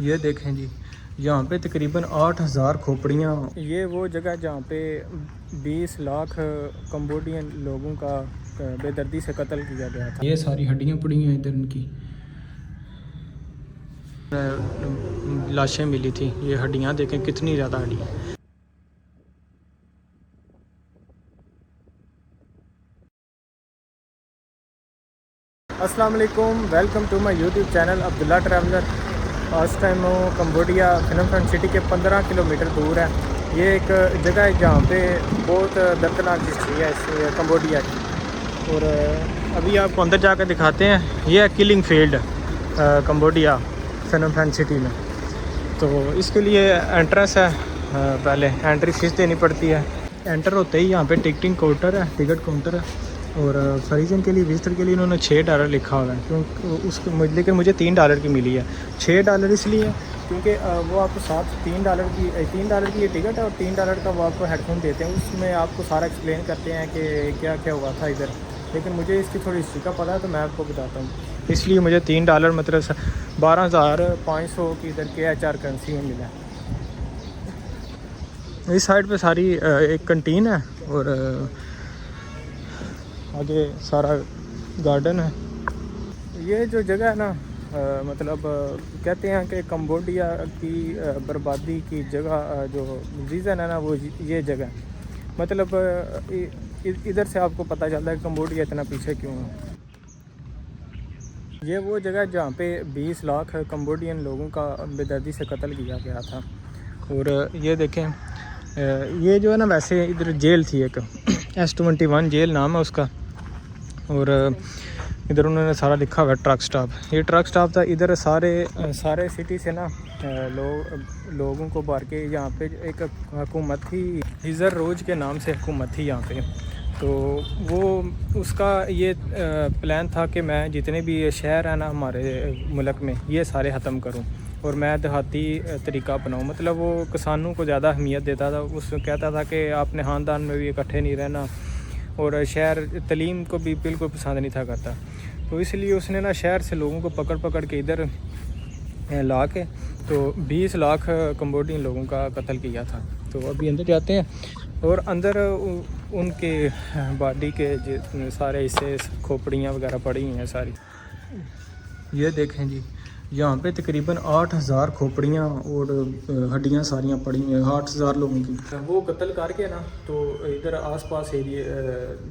ये देखें जी, यहाँ पे तकरीबन 8000 खोपड़ियाँ। ये वो जगह जहाँ पे 20 लाख कंबोडियन लोगों का बेदर्दी से कत्ल किया गया था। ये सारी हड्डियाँ पड़ी हैं इधर, इनकी लाशें मिली थी। ये हड्डियाँ देखें कितनी ज़्यादा हड्डियाँ। अस्सलाम वालेकुम, welcome to my YouTube channel Abdullah traveller. आज टाइम हूँ कंबोडिया फिनम फ्रंट सिटी के 15 किलोमीटर दूर है। ये एक जगह है जहाँ पे बहुत दर्दनाक हिस्ट्री है इस कंबोडिया की, और अभी आपको अंदर जाकर दिखाते हैं। ये है किलिंग फील्ड कंबोडिया फिनम फ्रंट सिटी में। तो इसके लिए एंट्रेंस है, पहले एंट्री फीस देनी पड़ती है। एंटर होते ही यहाँ पे टिकटिंग काउंटर है, टिकट काउंटर है। और फरीजन के लिए, विजिटर के लिए इन्होंने $6 लिखा हुआ है, क्योंकि लेकिन मुझे $3 की मिली है। $6 इसलिए क्योंकि वो आपको साथ $3 की ये टिकट है, और $3 का वो आपको हेडफोन देते हैं। उसमें आपको सारा एक्सप्लेन करते हैं कि क्या क्या हुआ था इधर। लेकिन मुझे इसकी थोड़ी हिस्ट्री का पता है, तो मैं आपको बताता हूँ। इसलिए मुझे $3 मतलब 12,500 की इधर के HR करेंसी में मिला। इस साइड पे सारी एक कंटीन है, और आगे सारा गार्डन है। ये जो जगह है ना, मतलब कहते हैं कि कंबोडिया की बर्बादी की जगह जो रीज़न है ना, वो ये जगह। मतलब इधर से आपको पता चलता है कि कंबोडिया इतना पीछे क्यों है। ये वो जगह जहाँ पे 20 लाख कंबोडियन लोगों का बेदर्दी से कत्ल किया गया था। और ये देखें, ये जो है ना, वैसे इधर जेल थी एक S21 जेल नाम है उसका। और इधर उन्होंने सारा लिखा हुआ है ट्रक स्टॉप। ये ट्रक स्टॉप था। इधर सारे सिटी से ना लोगों को बाहर के यहाँ पे एक हुकूमत थी, हिजर रोज के नाम से हुकूमत थी यहाँ पे। तो वो उसका ये प्लान था कि मैं जितने भी शहर हैं ना हमारे मुल्क में, ये सारे ख़त्म करूँ और मैं देहाती तरीका अपनाऊँ। मतलब वो किसानों को ज़्यादा अहमियत देता था। उस कहता था कि आपने ख़ानदान में भी इकट्ठे नहीं रहना, और शहर तलीम को भी बिल्कुल पसंद नहीं था करता। तो इसलिए उसने ना शहर से लोगों को पकड़ पकड़ के इधर ला के तो 20 लाख कंबोडियन लोगों का कत्ल किया था। तो अभी अंदर जाते हैं, और अंदर उनके बॉडी के सारे हिस्से, खोपड़ियाँ वगैरह पड़ी हुई हैं सारी। ये देखें जी, यहाँ पे तकरीबन 8000 खोपड़ियाँ और हड्डियाँ सारियाँ पड़ी हुई हैं 8000 लोगों की। वो कत्ल करके ना, तो इधर आसपास एरिए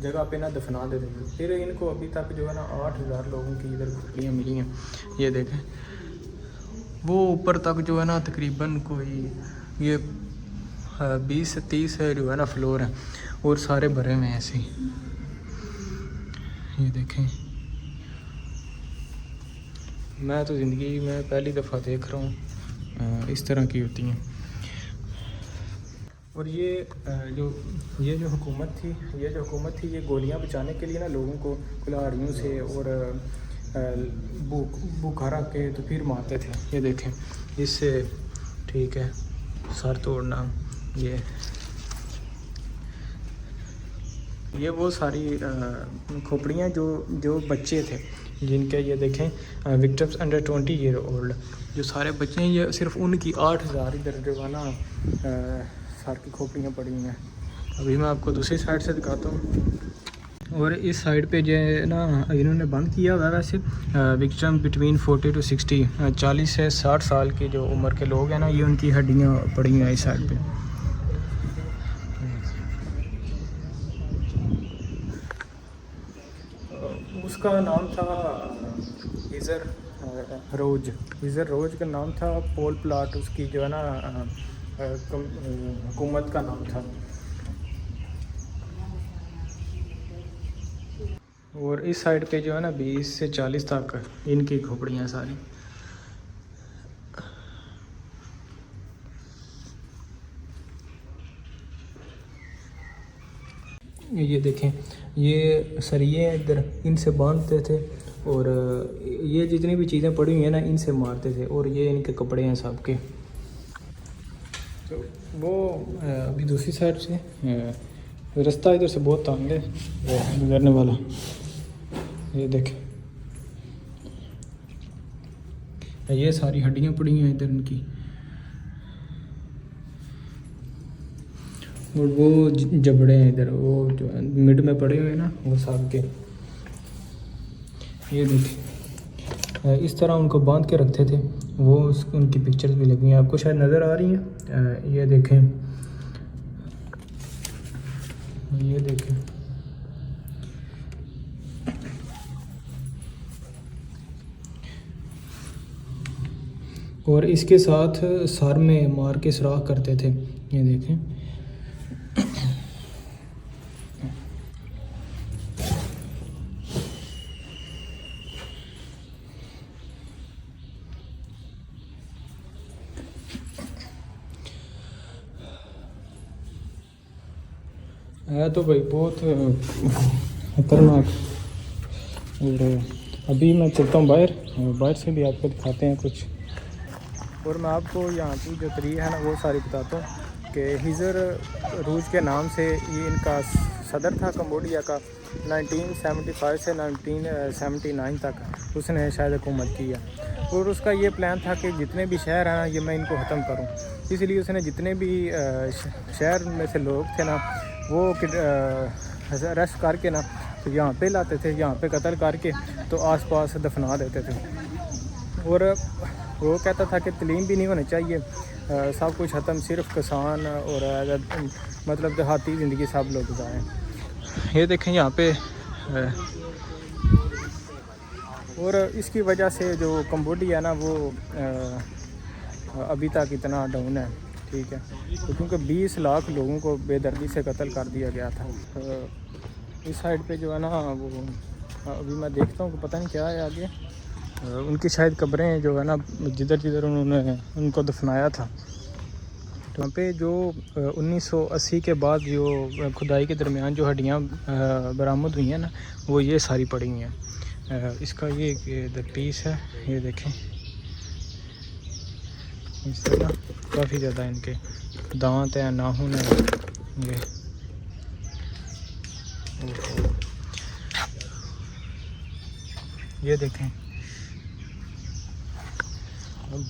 जगह पे ना दफना देते थे। फिर इनको अभी तक जो है ना 8000 लोगों की इधर खोपड़ियाँ मिली हैं। ये देखें, वो ऊपर तक जो है ना तकरीबन कोई ये 20 से 30 जो है ना फ्लोर हैं, और सारे भरे हुए हैं ऐसे ही। ये देखें, मैं तो ज़िंदगी में पहली दफ़ा देख रहा हूँ इस तरह की होती हैं। और ये जो हुकूमत थी, ये गोलियां बचाने के लिए ना लोगों को कुल्हाड़ियों से और बुखारा के तो फिर मारते थे। ये देखें, इससे ठीक है सर तोड़ना। ये वो सारी खोपड़ियाँ जो बच्चे थे जिनके, ये देखें विक्टिम्स अंडर 20 ईयर ओल्ड, जो सारे बच्चे हैं, ये सिर्फ उनकी 8000 इधर जो है ना सार की खोपड़ियाँ पड़ी हैं। अभी मैं आपको दूसरी साइड से दिखाता हूँ। और इस साइड पे जो है ना इन्होंने बंद किया हुआ है वैसे विक्टिम बिटवीन 40 to 60, 40 से 60 साल की जो उम्र के लोग हैं ना, ये उनकी हड्डियाँ पड़ी हैं इस साइड पे। उसका नाम था हिजर रोज का नाम था। पोल प्लाट उसकी जो है ना हुकूमत का नाम था। और इस साइड पे जो है ना 20 से 40 तक इनकी खोपड़ियाँ सारी। ये देखें, ये सरिये हैं इधर, इनसे बांधते थे, और ये जितनी भी चीज़ें पड़ी हुई हैं ना इनसे मारते थे। और ये इनके कपड़े हैं सब के। तो वो अभी दूसरी साइड से रास्ता इधर से बहुत तंग है गुजरने वाला। ये देखें, ये सारी हड्डियाँ पड़ी हैं इधर इनकी। और वो जबड़े हैं इधर, वो जो मिड में पड़े हुए हैं ना, वो साल के। ये देखिए इस तरह उनको बांध के रखते थे वो। उनकी पिक्चर्स भी लगी हैं, आपको शायद नज़र आ रही हैं। ये देखें, ये देखें। और इसके साथ सर में मार के सुराख करते थे। ये देखें, है तो भाई बहुत खतरनाक। और अभी मैं चलता हूँ बाहर, बाहर से भी आपको दिखाते हैं कुछ। और मैं आपको यहाँ की जो तरीक़ है ना वो सारी बताता हूँ कि हिजर रूज के नाम से ये इनका सदर था कंबोडिया का। 1975 से 1979 तक उसने शायद हुकूमत की है। और उसका ये प्लान था कि जितने भी शहर हैं ना ये मैं इनको ख़त्म करूँ। इसलिए उसने जितने भी शहर में से लोग थे ना वो अरेस्ट करके ना तो यहाँ पे लाते थे, यहाँ पे कत्ल करके तो आसपास दफना देते थे। और वो कहता था कि तलीम भी नहीं होनी चाहिए, सब कुछ ख़त्म, सिर्फ किसान और मतलब देहाती ज़िंदगी सब लोग गुजारें। ये देखें यहाँ पे। और इसकी वजह से जो कंबोडिया है ना वो अभी तक इतना डाउन है, ठीक है। तो क्योंकि 20 लाख लोगों को बेदर्दी से कत्ल कर दिया गया था। इस साइड पे जो है ना वो अभी मैं देखता हूँ कि पता नहीं क्या है आगे। उनकी शायद कब्रें जो है ना जिधर जिधर उन्होंने उनको दफनाया था। तो वहाँ पे जो 1980 के बाद जो खुदाई के दरमियान जो हड्डियाँ बरामद हुई हैं ना वो ये सारी पड़ी हुई हैं। इसका ये द पीस है, ये देखें। इस तरह काफ़ी ज़्यादा इनके दांत हैं, नाखून हैं। ये देखें,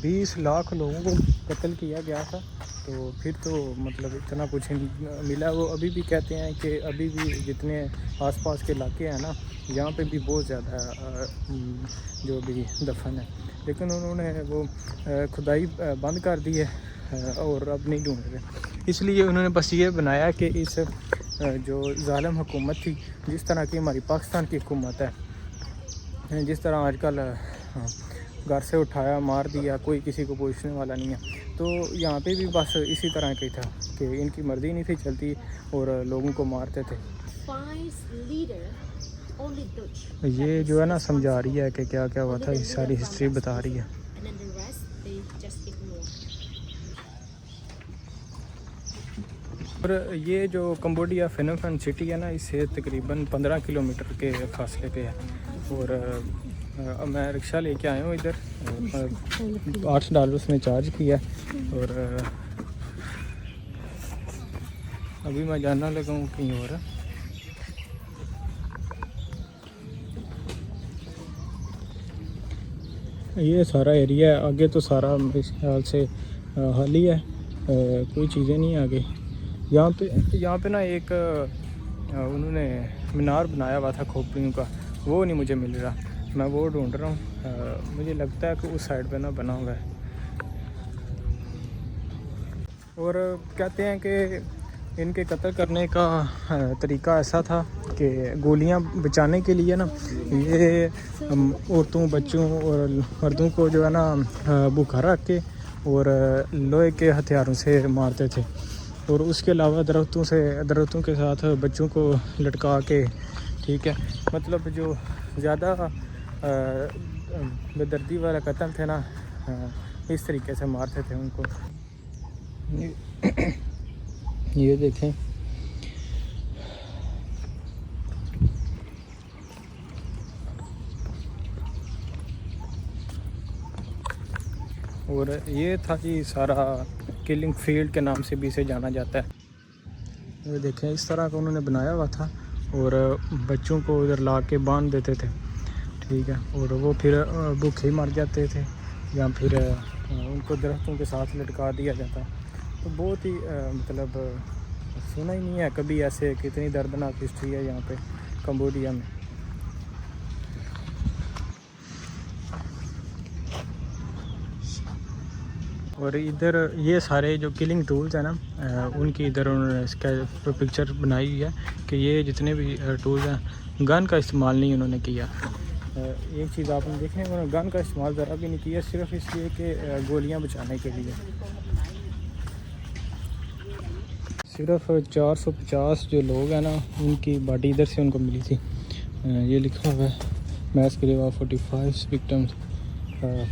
20 लाख लोगों को कत्ल किया गया था। तो फिर तो मतलब इतना कुछ मिला। वो अभी भी कहते हैं कि अभी भी जितने आसपास के इलाके हैं ना यहाँ पे भी बहुत ज़्यादा जो भी दफन है, लेकिन उन्होंने वो खुदाई बंद कर दी है और अब नहीं ढूंढ रहे। इसलिए उन्होंने बस ये बनाया कि इस जो ज़ालिम हुकूमत थी, जिस तरह की हमारी पाकिस्तान की हुकूमत है, जिस तरह आजकल घर से उठाया मार दिया, कोई किसी को पूछने वाला नहीं है, तो यहाँ पे भी बस इसी तरह का ही था कि इनकी मर्जी नहीं थी चलती और लोगों को मारते थे। ये जो है ना समझा रही है कि क्या क्या हुआ था, ये सारी हिस्ट्री बता रही है। और ये जो कंबोडिया फिनोम पेन सिटी है ना इससे तकरीबन 15 किलोमीटर के फासले पे है। और मैं रिक्शा लेके आया हूँ इधर, $8 उसने चार्ज किया। और अभी मैं जानना लगा हूँ कहीं और। ये सारा एरिया है, आगे तो सारा मेरे ख्याल से खाली है, कोई चीज़ें नहीं आगे। यहाँ पे ना एक उन्होंने मीनार बनाया हुआ था खोपड़ियों का, वो नहीं मुझे मिल रहा, मैं वो ढूंढ रहा हूँ। मुझे लगता है कि उस साइड पे ना बना हुआ है। और कहते हैं कि इनके कत्ल करने का तरीका ऐसा था कि गोलियां बचाने के लिए ना ये औरतों, बच्चों और मर्दों को जो है ना भूखा रख के और लोहे के हथियारों से मारते थे। और उसके अलावा दरख्तों के साथ बच्चों को लटका के, ठीक है, मतलब जो ज़्यादा बेदर्दी वाला कत्ल थे ना इस तरीके से मारते थे उनको। ये देखें, और ये था जी सारा किलिंग फील्ड के नाम से भी इसे जाना जाता है। ये देखें इस तरह का उन्होंने बनाया हुआ था और बच्चों को उधर ला के बांध देते थे, ठीक है, और वो फिर भूखे मर जाते थे। या फिर उनको दरख्तों के साथ लटका दिया जाता। तो बहुत ही मतलब सुना ही नहीं है कभी ऐसे। कितनी दर्दनाक हिस्ट्री है यहाँ पे कंबोडिया में। और इधर ये सारे जो किलिंग टूल्स हैं ना, उनकी इधर उन्होंने इसका पिक्चर बनाई हुई है कि ये जितने भी टूल्स हैं गन का इस्तेमाल नहीं उन्होंने किया। एक चीज़ आपने देखने उन्होंने गन का इस्तेमाल ज़रा भी नहीं किया, सिर्फ इसलिए कि गोलियां बचाने के लिए। सिर्फ 450 जो लोग हैं ना उनकी बॉडी इधर से उनको मिली थी। ये लिखा हुआ है मैस ग्रेव 45 विक्टम्स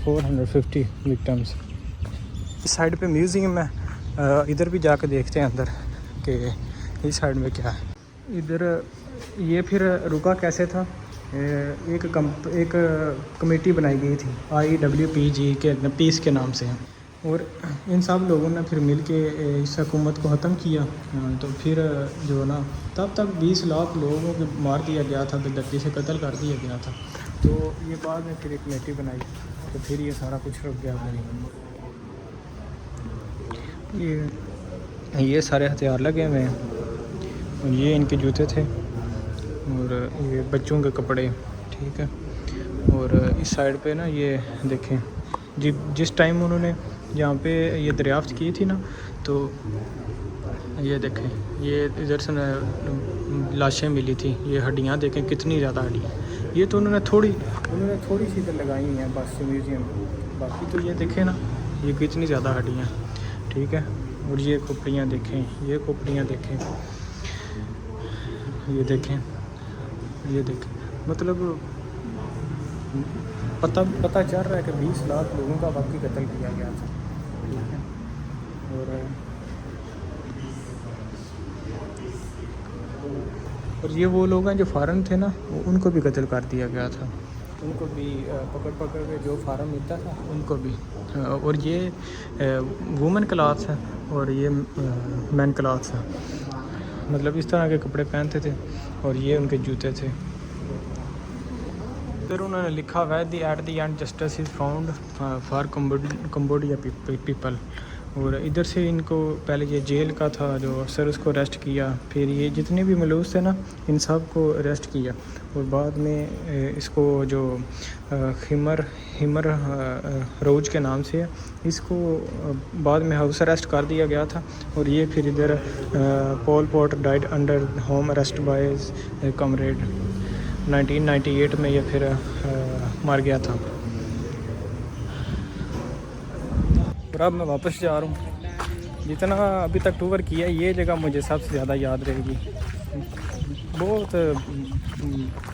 450 विक्टम्स। इस साइड पे म्यूज़ियम है, इधर भी जाकर देखते हैं अंदर कि इस साइड में क्या है। इधर ये फिर रुका कैसे था, एक कमेटी बनाई गई थी IWPG के पीस के नाम से, और इन सब लोगों ने फिर मिल के इस हुकूमत को ख़त्म किया। तो फिर जो ना तब तक 20 लाख लोगों को मार दिया गया था, बेदर्दी से कत्ल कर दिया गया था। तो ये बाद में फिर एक कमेटी बनाई, तो फिर ये सारा कुछ रुक गया। ये सारे हथियार लगे हुए हैं, और ये इनके जूते थे, और ये बच्चों के कपड़े, ठीक है। और इस साइड पे ना ये देखें जिस टाइम उन्होंने यहाँ पे ये दरियाफ्त की थी ना, तो ये देखें ये इधर से लाशें मिली थी। ये हड्डियाँ देखें कितनी ज़्यादा हड्डियाँ। ये तो उन्होंने थोड़ी सी इधर लगाई हैं बस म्यूज़ियम, बाकी तो ये देखें ना ये कितनी ज़्यादा हड्डियाँ, ठीक है। और ये खोपड़ियाँ देखें, ये खोपड़ियाँ देखें, ये देखें, ये देखें। मतलब पता चल रहा है कि 20 लाख लोगों का वाकई कत्ल किया गया था, ठीक है। और ये वो लोग हैं जो फ़ारन थे ना, उनको भी कत्ल कर दिया गया था। उनको भी पकड़ के जो फार्म मिलता था उनको भी। और ये वुमेन क्लॉथ्स है और ये मैन क्लॉथ्स है, मतलब इस तरह के कपड़े पहनते थे, और ये उनके जूते थे। फिर उन्होंने लिखा हुआ है the at the end justice is found for Cambodia people. और इधर से इनको पहले ये जेल का था जो अफसर, उसको अरेस्ट किया। फिर ये जितने भी मलूस थे ना इन सब को अरेस्ट किया, और बाद में इसको जो हिमर रोज के नाम से है, इसको बाद में हाउस अरेस्ट कर दिया गया था। और ये फिर इधर Pol Pot died under home arrest by comrade 1998 में ये फिर मर गया था। और अब मैं वापस जा रहा हूँ। जितना अभी तक टूर किया ये जगह मुझे सबसे ज़्यादा याद रहेगी। बहुत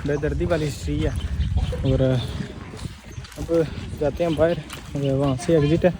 बेदर्दी वाली हिस्ट्री है। और अब जाते हैं बाहर, वहाँ से एग्ज़िट है।